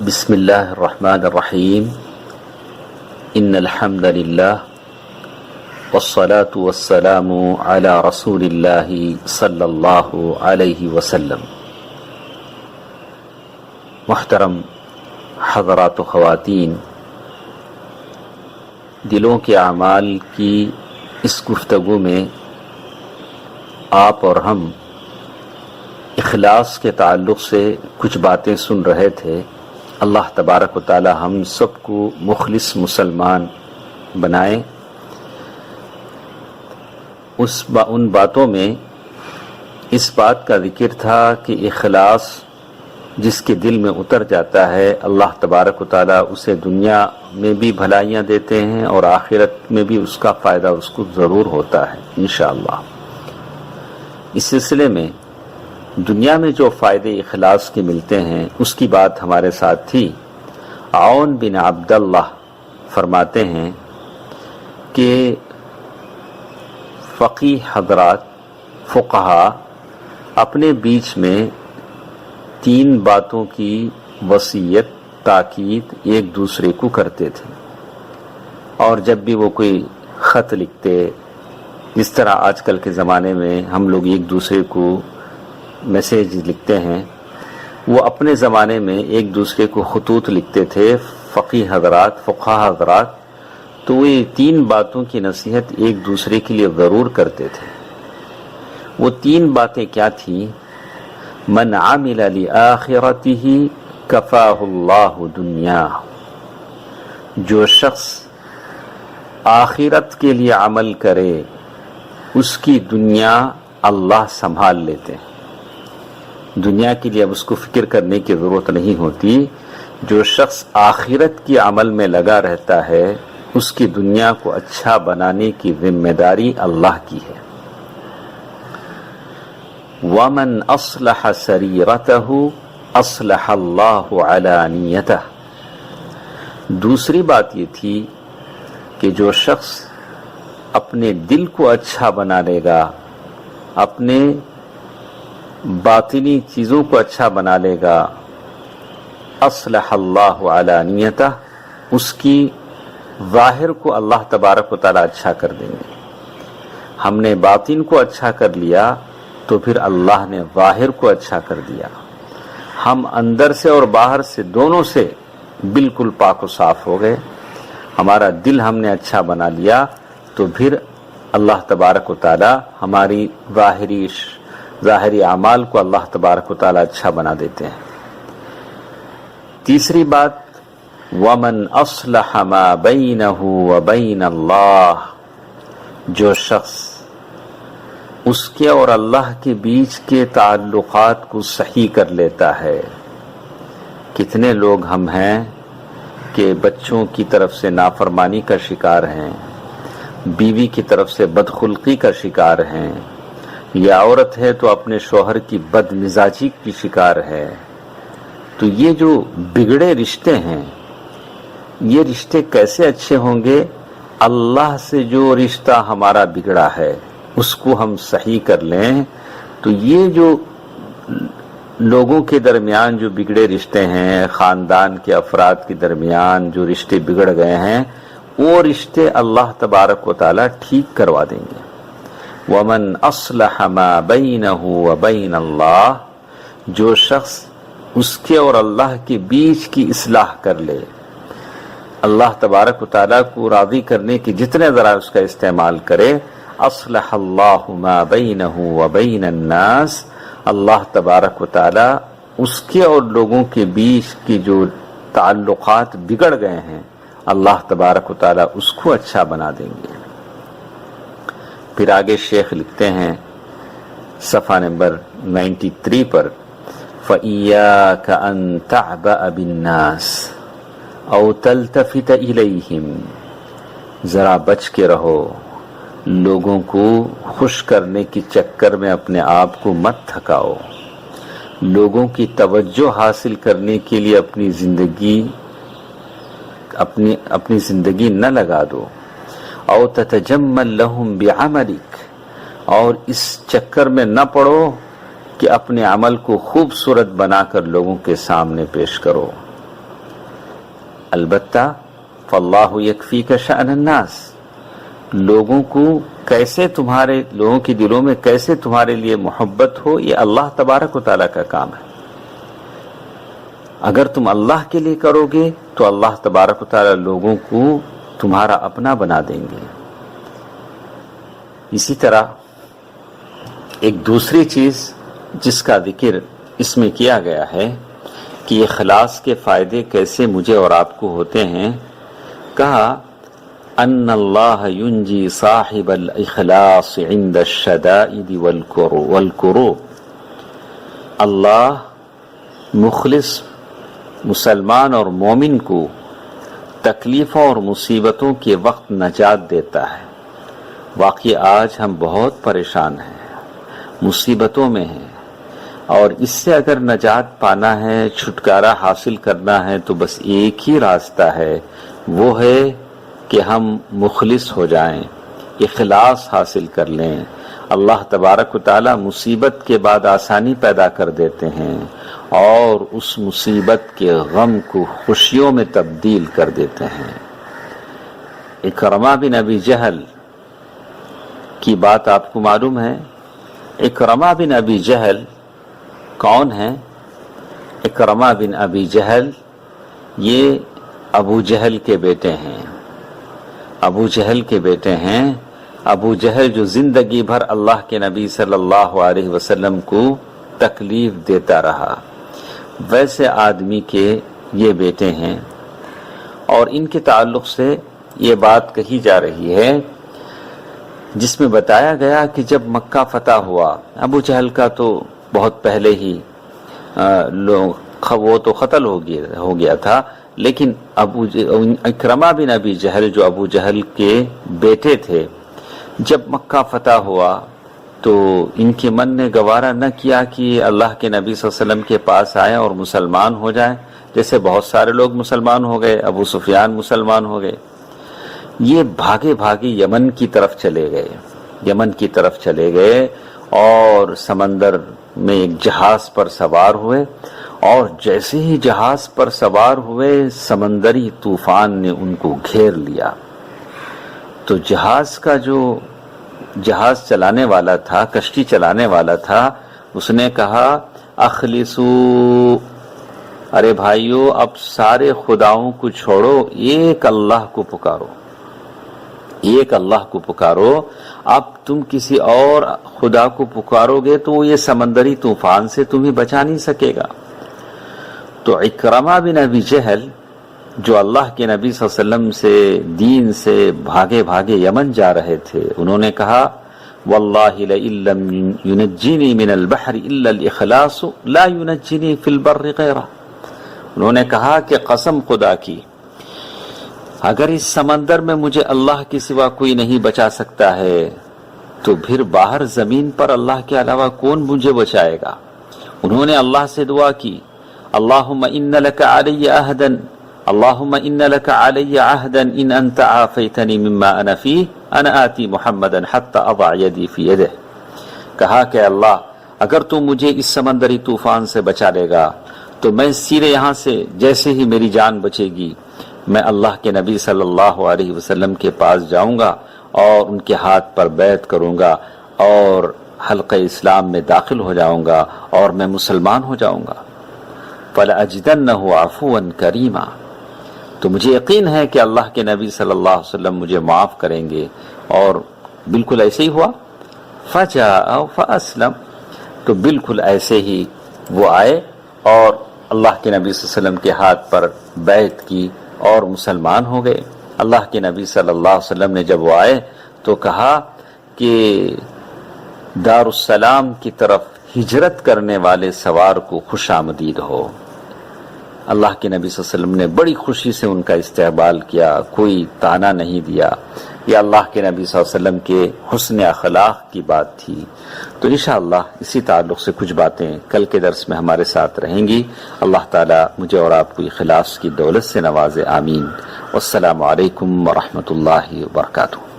بسم اللہ الرحمن الرحیم ان الحمد للہ والصلاة والسلام علی رسول اللہ صلی اللہ علیہ وسلم۔ محترم حضرات و خواتین، دلوں کے اعمال کی اس گفتگو میں آپ اور ہم اخلاص کے تعلق سے کچھ باتیں سن رہے تھے۔ اللہ تبارک و تعالی ہم سب کو مخلص مسلمان بنائے۔ ان باتوں میں اس بات کا ذکر تھا کہ اخلاص جس کے دل میں اتر جاتا ہے، اللہ تبارک و تعالی اسے دنیا میں بھی بھلائیاں دیتے ہیں اور آخرت میں بھی اس کا فائدہ اس کو ضرور ہوتا ہے انشاءاللہ۔ اس سلسلے میں دنیا میں جو فائدے اخلاص کے ملتے ہیں اس کی بات ہمارے ساتھ تھی۔ عون بن عبداللہ فرماتے ہیں کہ فقیہ حضرات، فقہا اپنے بیچ میں 3 باتوں کی وصیت، تاکید ایک دوسرے کو کرتے تھے، اور جب بھی وہ کوئی خط لکھتے، جس طرح آج کل کے زمانے میں ہم لوگ ایک دوسرے کو میسیج لکھتے ہیں، وہ اپنے زمانے میں ایک دوسرے کو خطوط لکھتے تھے فقیہ حضرات، فقہا حضرات۔ تو وہ 3 باتوں کی نصیحت ایک دوسرے کے لیے ضرور کرتے تھے۔ وہ 3 باتیں کیا تھیں؟ من عمل لآخرته کفاہ اللہ دنیا، جو شخص آخرت کے لیے عمل کرے اس کی دنیا اللہ سنبھال لیتے ہیں۔ دنیا کے لیے اب اس کو فکر کرنے کی ضرورت نہیں ہوتی۔ جو شخص آخرت کی عمل میں لگا رہتا ہے اس کی دنیا کو اچھا بنانے کی ذمہ داری اللہ کی ہے۔ وَمَنْ أَصْلَحَ سَرِيرَتَهُ أَصْلَحَ اللَّهُ عَلَانِيَتَهُ۔ دوسری بات یہ تھی کہ جو شخص اپنے دل کو اچھا بنا لے گا، اپنے باطنی چیزوں کو اچھا بنا لے گا، اصلح اللہ علانیتہ، اس کی ظاہر کو اللہ تبارک و تعالی اچھا کر دیں گے۔ ہم نے باطن کو اچھا کر لیا تو پھر اللہ نے ظاہر کو اچھا کر دیا۔ ہم اندر سے اور باہر سے دونوں سے بالکل پاک و صاف ہو گئے۔ ہمارا دل ہم نے اچھا بنا لیا تو پھر اللہ تبارک و تعالی ہماری ظاہری اعمال کو اللہ تبارک و تعالی اچھا بنا دیتے ہیں۔ تیسری بات، وَمَنْ أَصْلَحَ مَا بَيْنَهُ وَبَيْنَ اللَّهِ، جو شخص اس کے اور اللہ کے بیچ کے تعلقات کو صحیح کر لیتا ہے۔ کتنے لوگ ہم ہیں کہ بچوں کی طرف سے نافرمانی کا شکار ہیں، بیوی کی طرف سے بدخلقی کا شکار ہیں، یا عورت ہے تو اپنے شوہر کی بد مزاجی کی شکار ہے۔ تو یہ جو بگڑے رشتے ہیں، یہ رشتے کیسے اچھے ہوں گے؟ اللہ سے جو رشتہ ہمارا بگڑا ہے اس کو ہم صحیح کر لیں تو یہ جو لوگوں کے درمیان جو بگڑے رشتے ہیں، خاندان کے افراد کے درمیان جو رشتے بگڑ گئے ہیں، وہ رشتے اللہ تبارک و تعالی ٹھیک کروا دیں گے۔ وَمَنْ أَصْلَحَ مَا بَيْنَهُ وَبَيْنَ اللَّهِ، جو شخص اس کے اور اللہ کے بیچ کی اصلاح کر لے، اللہ تبارک و تعالیٰ کو راضی کرنے کے جتنے ذرائع اس کا استعمال کرے، أَصْلَحَ اللَّهُ مَا بَيْنَهُ وَبَيْنَ النَّاسِ، اللہ تبارک و تعالیٰ اس کے اور لوگوں کے بیچ کی جو تعلقات بگڑ گئے ہیں، اللہ تبارک و تعالیٰ اس کو اچھا بنا دیں گے۔ پھر آگے شیخ لکھتے ہیں صفحہ نمبر 93 پر، فَإِيَّاكَ أَن تَعْبَأَ بِالنَّاسِ أَوْ تَلْتَفِتَ إِلَيْهِمْ، ذرا بچ کے رہو، لوگوں کو خوش کرنے کی چکر میں اپنے آپ کو مت تھکاؤ، لوگوں کی توجہ حاصل کرنے کے لیے اپنی زندگی نہ لگا دو۔ او تتجمل لهم بعملک، اور اس چکر میں نہ پڑو کہ اپنے عمل کو خوبصورت بنا کر لوگوں کے سامنے پیش کرو۔ البتہ فاللہ یکفیک شأن الناس، لوگوں کے دلوں میں کیسے تمہارے لیے محبت ہو یہ اللہ تبارک و تعالیٰ کا کام ہے۔ اگر تم اللہ کے لیے کرو گے تو اللہ تبارک و تعالیٰ لوگوں کو تمہارا اپنا بنا دیں گے۔ اسی طرح ایک دوسری چیز جس کا ذکر اس میں کیا گیا ہے کہ اخلاص کے فائدے کیسے مجھے اور آپ کو ہوتے ہیں، کہا ان اللہ ینجی صاحب الاخلاص عند الشدائد والکروب، اللہ مخلص مسلمان اور مومن کو تکلیفوں اور مصیبتوں کے وقت نجات دیتا ہے۔ واقعی آج ہم بہت پریشان ہیں، مصیبتوں میں ہیں، اور اس سے اگر نجات پانا ہے، چھٹکارا حاصل کرنا ہے تو بس ایک ہی راستہ ہے، وہ ہے کہ ہم مخلص ہو جائیں، اخلاص حاصل کر لیں۔ اللہ تبارک و تعالی مصیبت کے بعد آسانی پیدا کر دیتے ہیں اور اس مصیبت کے غم کو خوشیوں میں تبدیل کر دیتے ہیں۔ اکرمہ بن ابی جہل کی بات آپ کو معلوم ہے۔ اکرمہ بن ابی جہل کون ہیں؟ اکرمہ بن ابی جہل یہ ابو جہل کے بیٹے ہیں، ابو جہل کے بیٹے ہیں۔ ابو جہل جو زندگی بھر اللہ کے نبی صلی اللہ علیہ وسلم کو تکلیف دیتا رہا، ویسے آدمی کے یہ بیٹے ہیں، اور ان کے تعلق سے یہ بات کہی جا رہی ہے جس میں بتایا گیا کہ جب مکہ فتح ہوا، ابو جہل کا تو بہت پہلے ہی وہ تو قتل ہو گیا تھا، لیکن اکرمہ بن ابی جہل جو ابو جہل کے بیٹے تھے، جب مکہ فتح ہوا تو ان کے من نے گوارا نہ کیا کہ اللہ کے نبی صلی اللہ علیہ وسلم کے پاس آئے اور مسلمان ہو جائیں، جیسے بہت سارے لوگ مسلمان ہو گئے، ابو سفیان مسلمان ہو گئے۔ یہ بھاگے بھاگے یمن کی طرف چلے گئے اور سمندر میں ایک جہاز پر سوار ہوئے، اور جیسے ہی جہاز پر سوار ہوئے سمندری طوفان نے ان کو گھیر لیا۔ تو جہاز چلانے والا تھا، کشتی چلانے والا تھا، اس نے کہا اخلصو، ارے بھائیو اب سارے خداؤں کو چھوڑو، ایک اللہ کو پکارو، ایک اللہ کو پکارو۔ اب تم کسی اور خدا کو پکارو گے تو یہ سمندری طوفان سے تمہیں بچا نہیں سکے گا۔ تو اکرمہ بن ابی جہل جو اللہ کے نبی صلی اللہ علیہ وسلم سے دین سے بھاگے بھاگے یمن جا رہے تھے، انہوں نے کہا واللہ لئن لم ينجنی من البحر الا الاخلاص لا ينجنی فی البر غیرہ، انہوں نے کہا کہ قسم خدا کی اگر اس سمندر میں مجھے اللہ کے سوا کوئی نہیں بچا سکتا ہے تو پھر باہر زمین پر اللہ کے علاوہ کون مجھے بچائے گا۔ انہوں نے اللہ سے دعا کی اللہم ان لک علی عہدا، اللہم ان لک علی عہدا ان انت عافیتنی مما انا فیہ انا آتی محمدا حتی اضع یدی فی یدہ، کہا کہ اللہ اگر تو مجھے اس سمندری طوفان سے بچا لے گا تو میں سیدھے یہاں سے جیسے ہی میری جان بچے گی میں اللہ کے نبی صلی اللہ علیہ وسلم کے پاس جاؤں گا اور ان کے ہاتھ پر بیعت کروں گا اور حلقہ اسلام میں داخل ہو جاؤں گا اور میں مسلمان ہو جاؤں گا۔ فَلَأَجِدَنَّهُ عَفُوًا كَرِيمًا، تو مجھے یقین ہے کہ اللہ کے نبی صلی اللہ علیہ وسلم مجھے معاف کریں گے، اور بالکل ایسے ہی ہوا۔ فَجَاءَ فَأَسْلَمَ، تو بالکل ایسے ہی وہ آئے اور اللہ کے نبی صلی اللہ علیہ وسلم کے ہاتھ پر بیعت کی اور مسلمان ہو گئے۔ اللہ کے نبی صلی اللہ علیہ وسلم نے جب وہ آئے تو کہا کہ دار السلام کی طرف ہجرت کرنے والے سوار کو خوش آمدید ہو۔ اللہ کے نبی صلی اللہ علیہ وسلم نے بڑی خوشی سے ان کا استقبال کیا، کوئی طعنہ نہیں دیا۔ یہ اللہ کے نبی صلی اللہ علیہ وسلم کے حسن اخلاق کی بات تھی۔ تو انشاءاللہ اسی تعلق سے کچھ باتیں کل کے درس میں ہمارے ساتھ رہیں گی۔ اللہ تعالیٰ مجھے اور آپ کو اخلاص کی دولت سے نوازے، آمین۔ والسلام علیکم ورحمۃ اللہ وبرکاتہ۔